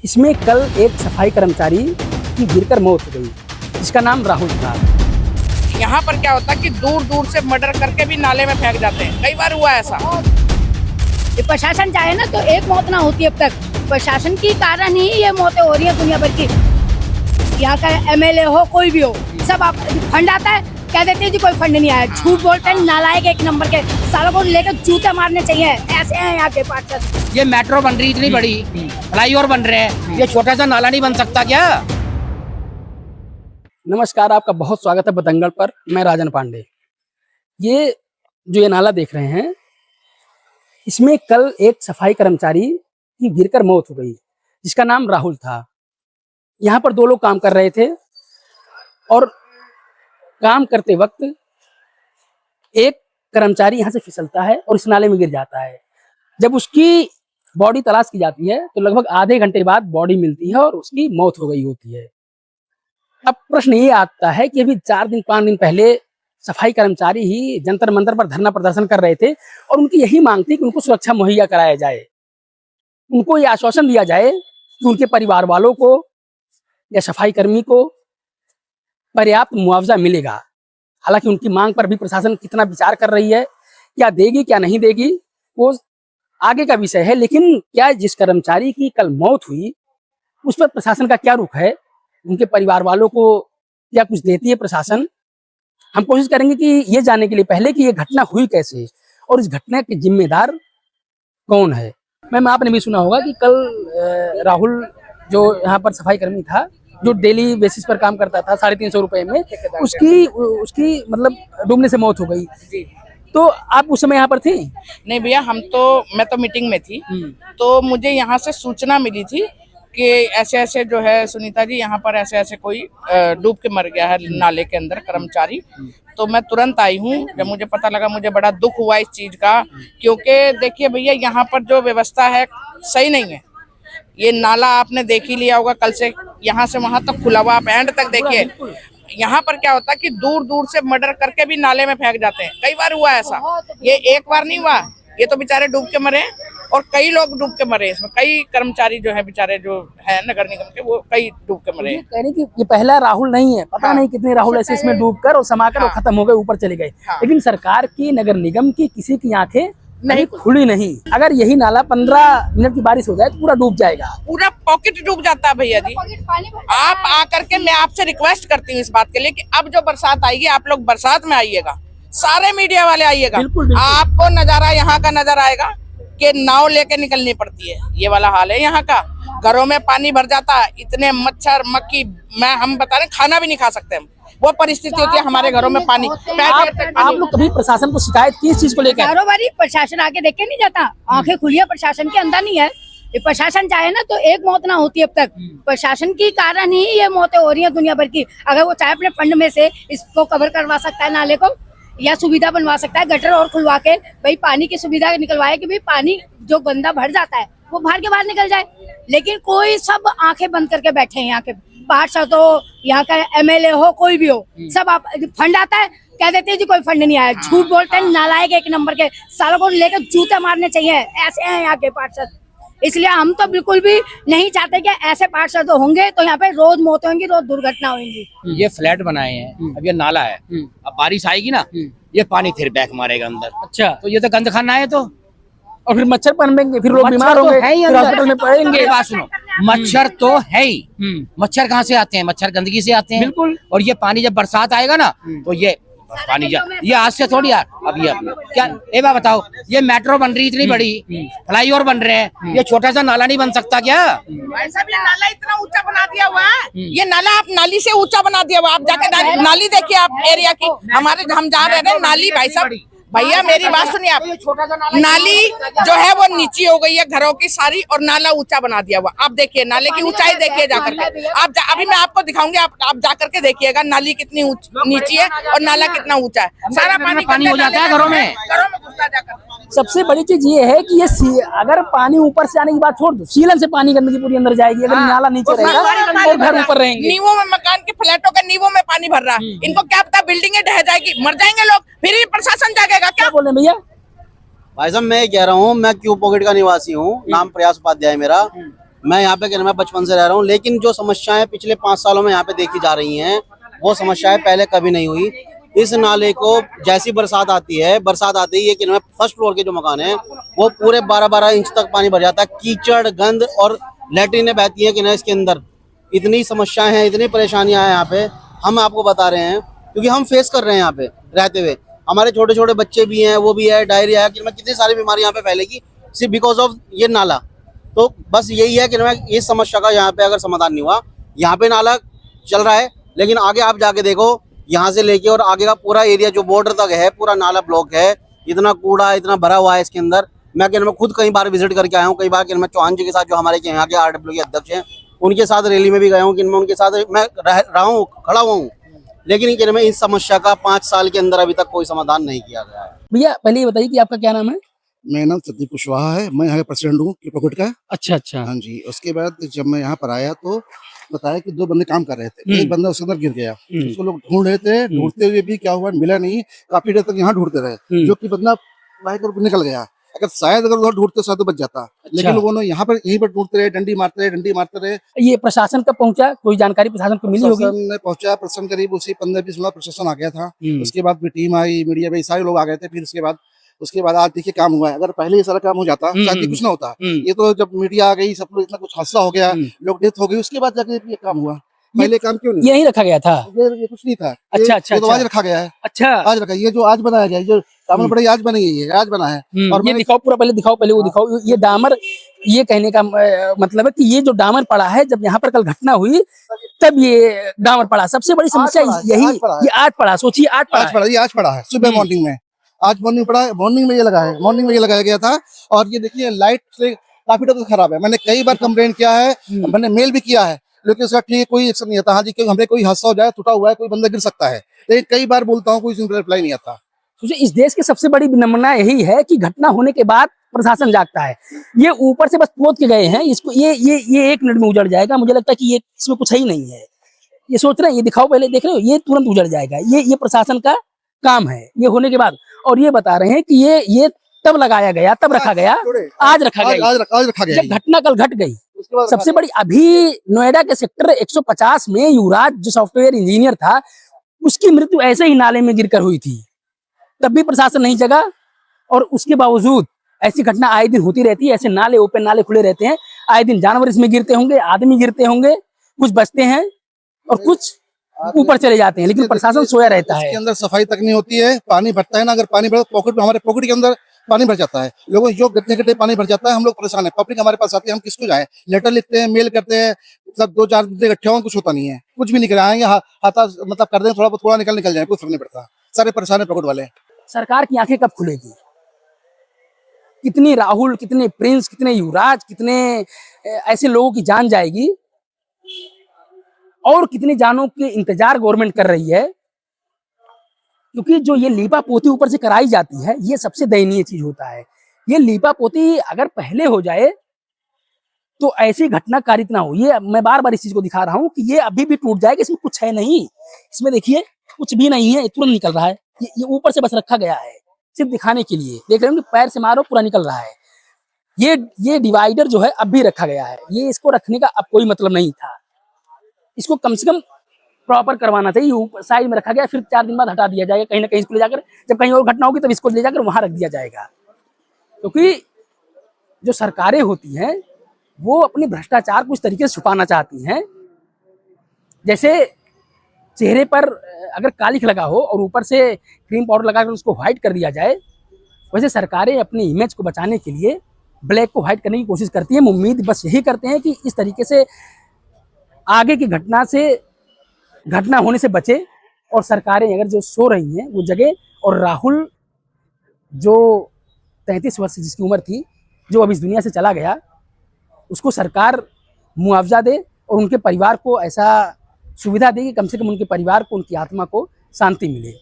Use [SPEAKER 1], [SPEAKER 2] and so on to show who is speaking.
[SPEAKER 1] इसमें कल एक सफाई कर्मचारी की गिरकर मौत हो गई, जिसका नाम राहुल था।
[SPEAKER 2] यहाँ पर क्या होता है कि दूर दूर से मर्डर करके भी नाले में फेंक जाते हैं। कई बार हुआ ऐसा।
[SPEAKER 3] ये प्रशासन चाहे ना तो एक मौत ना होती अब तक। प्रशासन की कारण ही ये मौतें हो रही है दुनिया भर की। यहाँ का एमएलए हो कोई भी हो, सब आप फंड आता है, कह देते हैं जी कोई फंड नहीं आया। झूठ बोलते हैं, नालायक एक नंबर के। सालों को लेकर जूते मारने चाहिए, ऐसे हैं यहाँ के पार्षद।
[SPEAKER 4] ये मेट्रो बन रही इतनी बड़ी, फ्लाईओवर बन रहे हैं, ये छोटा सा नाला नहीं बन सकता क्या?
[SPEAKER 1] नमस्कार, आपका बहुत स्वागत है बतंगड़ पर। मैं राजन पांडे। ये जो ये नाला देख रहे हैं, इसमें कल एक सफाई कर्मचारी की गिरकर मौत हो गई, जिसका नाम राहुल था। यहाँ पर दो लोग काम कर रहे थे और काम करते वक्त एक कर्मचारी यहाँ से फिसलता है और इस नाले में गिर जाता है। जब उसकी बॉडी तलाश की जाती है तो लगभग आधे घंटे बाद बॉडी मिलती है और उसकी मौत हो गई होती है। अब प्रश्न ये आता है कि अभी 4 दिन 5 दिन पहले सफाई कर्मचारी ही जंतर मंतर पर धरना प्रदर्शन कर रहे थे और उनकी यही मांग थी कि उनको सुरक्षा मुहैया कराया जाए। उनको ये आश्वासन दिया जाए कि उनके परिवार वालों को या सफाई कर्मी को पर्याप्त मुआवजा मिलेगा। हालांकि उनकी मांग पर भी प्रशासन कितना विचार कर रही है, क्या देगी क्या नहीं देगी, वो आगे का विषय है। लेकिन क्या जिस कर्मचारी की कल मौत हुई उस पर प्रशासन का क्या रुख है, उनके परिवार वालों को क्या कुछ देती है प्रशासन? हम कोशिश करेंगे कि ये जानने के लिए पहले कि ये घटना हुई कैसे और इस घटना के जिम्मेदार कौन है। मैम, आपने भी सुना होगा कि कल राहुल जो यहाँ पर सफाई कर्मी था, जो डेली बेसिस पर काम करता था 350 रुपए में, उसकी मतलब डूबने से मौत हो गई। तो आप उस समय यहाँ पर थी?
[SPEAKER 2] नहीं भैया, मैं तो मीटिंग में थी। तो मुझे यहाँ से सूचना मिली थी कि ऐसे ऐसे जो है सुनीता जी, यहाँ पर ऐसे ऐसे कोई डूब के मर गया है नाले के अंदर कर्मचारी। तो मैं तुरंत आई हूँ। जब मुझे पता लगा, मुझे बड़ा दुख हुआ इस चीज का, क्योंकि देखिए भैया, यहाँ पर जो व्यवस्था है सही नहीं है। ये नाला आपने देख ही लिया होगा, कल से यहाँ से वहां तक खुला हुआ, आप एंड तक देखिए। यहाँ पर क्या होता है कि दूर दूर से मर्डर करके भी नाले में फेंक जाते हैं। कई बार हुआ ऐसा। ये एक बार नहीं हुआ, ये तो बेचारे डूब के मरे और कई लोग डूब के मरे। इसमें कई कर्मचारी जो है बेचारे, जो है नगर निगम के, वो कई डूब के मरे।
[SPEAKER 1] कह रहे कि ये पहला राहुल नहीं है, पता नहीं कितने राहुल ऐसे इसमें डूबकर और समाकर और खत्म हो गए, ऊपर चले गए। लेकिन सरकार की, नगर निगम की किसी की आंखें नहीं खुली नहीं। अगर यही नाला 15 मिनट की बारिश हो जाए तो पूरा डूब जाएगा,
[SPEAKER 2] पूरा पॉकेट डूब जाता है भैया जी। आप आकर के, मैं आपसे रिक्वेस्ट करती हूँ इस बात के लिए कि अब जो बरसात आएगी, आप लोग बरसात में आइएगा, सारे मीडिया वाले आइएगा। आपको नजारा यहाँ का नजर आएगा कि नाव लेके निकलनी पड़ती है। ये वाला हाल है यहाँ का। घरों में पानी भर जाता है, इतने मच्छर मक्खी, हम बता रहे खाना भी नहीं खा सकते हम। वो परिस्थिति होती है हमारे घरों में पानी।
[SPEAKER 1] आप लोग कभी प्रशासन को शिकायत की इस चीज को लेकर?
[SPEAKER 3] कारोबारी प्रशासन आके देख के नहीं जाता, आंखें खुली है, प्रशासन के अंदर नहीं है। ये प्रशासन चाहे ना तो एक मौत ना होती अब तक। प्रशासन की कारण ही ये मौतें हो रही है दुनिया भर की। अगर वो चाहे अपने फंड में से इसको कवर करवा सकता है नाले को, या सुविधा बनवा सकता है गटर और खुलवा के, भाई पानी की सुविधा निकलवाए कि भाई पानी जो गंदा भर जाता है वो बाहर के बाहर निकल जाए। लेकिन कोई, सब आंखें बंद करके बैठे हैं यहाँ के पार्षद हो, यहाँ का एमएलए हो कोई भी हो, सब आप फंड आता है, कह देते हैं जी कोई फंड नहीं आया। झूठ बोलते हैं, नालायक एक नंबर के। सालों को लेकर जूते मारने चाहिए, ऐसे हैं यहाँ के पार्षद। इसलिए हम तो बिल्कुल भी नहीं चाहते कि ऐसे पार्षद होंगे तो यहाँ पे रोज मौतें होंगी, रोज दुर्घटना होंगी।
[SPEAKER 4] ये फ्लैट बनाए हैं, अब ये नाला है, अब बारिश आएगी ना, ये पानी फिर बैक मारेगा अंदर।
[SPEAKER 1] अच्छा,
[SPEAKER 4] तो ये तो गंद खाना है। तो
[SPEAKER 1] और फिर मच्छर पनपेंगे, फिर लोग बीमार होंगे, फिर हॉस्पिटल में पड़ेंगे।
[SPEAKER 4] बात सुनो, मच्छर तो है ही। मच्छर कहाँ से आते हैं? मच्छर गंदगी से आते हैं।
[SPEAKER 1] बिल्कुल।
[SPEAKER 4] और ये पानी जब बरसात आएगा ना, तो ये पानी ये आज से थोड़ी यार, अब ये क्या, एक बात बताओ, ये मेट्रो बन रही इतनी बड़ी, फ्लाईओवर बन रहे हैं, ये छोटा सा नाला नहीं बन सकता क्या?
[SPEAKER 2] ऐसा भी नाला इतना ऊंचा बना दिया हुआ है। ये नाला आप नाली से ऊंचा बना दिया हुआ। आप जाके नाली देखिए, आप एरिया की, हमारे हम जा रहे हैं नाली। भाई साहब, भैया मेरी बात सुनिए आप। नाली जो है वो नीची हो गई है घरों की सारी, और नाला ऊंचा बना दिया हुआ। आप देखिए नाले की ऊंचाई देखिए जाकर के। अभी मैं आपको दिखाऊंगी, आप जाकर के देखिएगा नाली कितनी नीची है और नाला कितना ऊंचा है। सारा पानी
[SPEAKER 4] हो जाता है घरों में
[SPEAKER 2] घुसता जाकर।
[SPEAKER 1] सबसे बड़ी चीज ये है कि ये अगर पानी ऊपर से आने की बात छोड़ दो, सीलन से पानी गंदगी पूरी अंदर जाएगी। अगर नाला नीचे रहेगा और घर ऊपर रहेंगे।
[SPEAKER 2] नींवों में, मकान के फ्लैटों के नींवों में पानी भर रहा है। इनको क्या पता बिल्डिंगें ढह जाएगी, मर जाएंगे लोग, फिर भी प्रशासन जागेगा क्या?
[SPEAKER 1] बोल रहे भैया?
[SPEAKER 5] भाई साहब, मैं कह रहा हूँ, मैं क्यू पॉकेट का निवासी हूँ, नाम प्रयास उपाध्याय मेरा। मैं यहाँ पे मैं बचपन से रह रहा हूँ, लेकिन जो समस्याएं पिछले 5 सालों में यहाँ पे देखी जा रही हैं वो समस्याएं पहले कभी नहीं हुई। इस नाले को जैसी बरसात आती है, बरसात आते ही ये कि फर्स्ट फ्लोर के जो मकान है वो पूरे 12-12 इंच तक पानी भर जाता है। कीचड़, गंद और लैट्रिनें बहती हैं कि इसके अंदर। इतनी समस्याएं हैं, इतनी परेशानियां हैं यहाँ पे, हम आपको बता रहे हैं क्योंकि हम फेस कर रहे हैं यहाँ पे रहते हुए। हमारे छोटे छोटे बच्चे भी हैं, वो भी है, डायरिया है, कि कितनी सारी बीमारी यहाँ पे फैलेगी सिर्फ बिकॉज ऑफ ये नाला। तो बस यही है कि इस समस्या का यहाँ पे अगर समाधान नहीं हुआ, यहाँ पे नाला चल रहा है लेकिन आगे आप जाके देखो, यहाँ से लेके और आगे का पूरा एरिया जो बॉर्डर तक है पूरा नाला ब्लॉक है। इतना कूड़ा इतना भरा हुआ है इसके अंदर। मैं खुद कई बार विजिट करके आया हूँ, कई बार मैं चौहान जी के साथ जो हमारे यहाँ के RW के अध्यक्ष हैं उनके साथ रैली में भी गया हूँ, कि मैं उनके साथ मैं रहा हूँ, खड़ा हुआ हूँ। लेकिन कि इस समस्या का 5 साल के अंदर अभी तक कोई समाधान नहीं किया गया है।
[SPEAKER 1] भैया पहले ये बताइए कि आपका क्या नाम है?
[SPEAKER 6] मेरा नाम सतीश कुशवाहा है, मैं यहाँ का प्रेसिडेंट हूँ किपकोट का।
[SPEAKER 1] अच्छा अच्छा।
[SPEAKER 6] हाँ जी। उसके बाद जब मैं यहाँ पर आया तो बताया कि 2 बंदे काम कर रहे थे, एक बंदा उसके अंदर गिर गया, उसको लोग ढूंढ रहे थे, ढूंढते हुए भी क्या हुआ मिला नहीं, काफी देर तक यहाँ ढूंढते रहे, जो कि बंदा बाहर निकल गया। अगर शायद अगर उधर ढूंढते शायद तो बच जाता, लेकिन लोगों ने यहाँ पर यहीं पर ढूंढते रहे, डंडी मारते रहे।
[SPEAKER 1] ये प्रशासन कब पहुंचा? कोई जानकारी प्रशासन को मिली होगी?
[SPEAKER 6] प्रशासन ने पहुंचा, प्रशासन करीब उसी 15-20 मिनट प्रशासन आ गया था। उसके बाद भी टीम आई, मीडिया में सारे लोग आ गए थे। फिर उसके बाद आज देखिए काम हुआ है। अगर पहले ये सारा काम हो जाता शायद कुछ ना होता। ये तो जब मीडिया आ गई, सब लोग इतना कुछ हादसा हो गया, लोग डेथ हो गई, उसके बाद जाके ये काम हुआ। पहले काम क्यों नहीं?
[SPEAKER 1] यही रखा गया था?
[SPEAKER 6] ये कुछ नहीं था।
[SPEAKER 1] अच्छा अच्छा।
[SPEAKER 6] ये तो आज रखा गया है।
[SPEAKER 1] अच्छा,
[SPEAKER 6] आज रखा, ये जो आज बनाया गया, जो डामर पड़े आज बनी है, आज बना है।
[SPEAKER 1] और ये दिखाओ पूरा, पहले दिखाओ, पहले वो दिखाओ। ये डामर, ये कहने का मतलब है कि ये जो डामर पड़ा है, जब यहाँ पर कल घटना हुई तब ये डामर पड़ा। सबसे बड़ी समस्या यही, ये आज पड़ा। सोचिए आज पड़ा,
[SPEAKER 6] ये आज पड़ा है सुबह मॉर्निंग में, आज मॉर्निंग पड़ा है, मॉर्निंग में ये लगा है, मॉर्निंग में ये लगाया गया था। और ये देखिए लाइट से काफी तक खराब है। मैंने कई बार कंप्लेन किया है, मैंने मेल भी किया है, लेकिन उसका ठीक कोई एक्शन नहीं आता। हाँ जी, क्योंकि हमने कोई हादसा हो जाए, टूटा हुआ है, कोई बंदा गिर सकता है, लेकिन कई बार बोलता हूँ कोई रिप्लाई नहीं आता।
[SPEAKER 1] सोचिए इस देश की सबसे बड़ी विडंबना यही है कि घटना होने के बाद प्रशासन जागता है। ये ऊपर से बस पोत के गए हैं, इसको ये 1 मिनट में उजड़ जाएगा। मुझे लगता है कि ये इसमें कुछ ही नहीं है। ये सोच रहे हैं, ये दिखाओ पहले, देख रहे हो, ये तुरंत उजड़ जाएगा। ये प्रशासन का काम है ये होने के बाद। और ये बता रहे हैं कि ये तब लगाया गया, तब रखा गया, आज रखा गया।
[SPEAKER 6] आज रखा गया।
[SPEAKER 1] जब घटना कल घट गई, सबसे बड़ी अभी नोएडा के सेक्टर 150 में युवराज जो सॉफ्टवेयर इंजीनियर था, उसकी मृत्यु ऐसे ही नाले में गिरकर हुई थी। तब भी प्रशासन नहीं जगा, और उसके बावजूद ऐसी घटना आए दिन होती रहती है। ऐसे नाले, ओपन नाले खुले रहते हैं, आए दिन जानवर इसमें गिरते होंगे, आदमी गिरते होंगे, कुछ बचते हैं और कुछ ऊपर चले जाते हैं, लेकिन प्रशासन सोया रहता है।
[SPEAKER 6] इसके अंदर सफाई तक नहीं होती है। पानी भरता है ना, अगर पानी भरे पॉकेट में, हमारे पॉकेट के अंदर पानी भर जाता है, लोगों जो गड्ढे पानी भर जाता है, हम लोग परेशान है। पब्लिक हमारे पास आती है, हम किसको जाए, लेटर लिखते हैं, मेल करते हैं, सब 2-4 बंदे इकट्ठे हों, कुछ होता नहीं है, कुछ भी नहीं कराएंगे, हाथा मतलब कर दें, थोड़ा निकल जाए, कोई फर्क नहीं पड़ता। सारे परेशान है पॉकेट वाले।
[SPEAKER 1] सरकार की आंखें कब खुलेगी? कितनी राहुल, कितने प्रिंस, कितने युवराज, कितने ऐसे लोगों की जान जाएगी, और कितनी जानों के इंतजार गवर्नमेंट कर रही है। क्योंकि जो ये लीपा पोती ऊपर से कराई जाती है, ये सबसे दयनीय चीज होता है। ये लीपा पोती अगर पहले हो जाए तो ऐसी घटना कारित ना हो। ये मैं बार बार इस चीज को दिखा रहा हूं कि ये अभी भी टूट जाएगा, इसमें कुछ है नहीं। इसमें देखिए कुछ भी नहीं है, तुरंत निकल रहा है। ये ऊपर से बस रखा गया है सिर्फ दिखाने के लिए। देख रहे हो कि पैर से मारो पूरा निकल रहा है। ये डिवाइडर जो है अब भी रखा गया है। ये इसको रखने का अब कोई मतलब नहीं था। इसको कम से कम प्रॉपर करवाना चाहिए। ऊपर साइड में रखा गया, फिर 4 दिन बाद हटा दिया जाएगा कहीं ना कहीं। इसको ले जाकर, जब कहीं और घटना होगी तब इसको ले जाकर वहां रख दिया जाएगा। क्योंकि जो सरकारें होती हैं वो अपनी भ्रष्टाचार कुछ तरीके से छुपाना चाहती हैं। जैसे चेहरे पर अगर कालिख लगा हो और ऊपर से क्रीम पाउडर लगाकर उसको व्हाइट कर दिया जाए, वैसे सरकारें अपनी इमेज को बचाने के लिए ब्लैक को व्हाइट करने की कोशिश करती हैं। उम्मीद बस यही करते हैं कि इस तरीके से आगे की घटना होने से बचे, और सरकारें अगर जो सो रही हैं वो जगे। और राहुल जो 33 वर्ष जिसकी उम्र थी, जो अब इस दुनिया से चला गया, उसको सरकार मुआवजा दे और उनके परिवार को ऐसा सुविधा दे कि कम से कम उनके परिवार को, उनकी आत्मा को शांति मिले।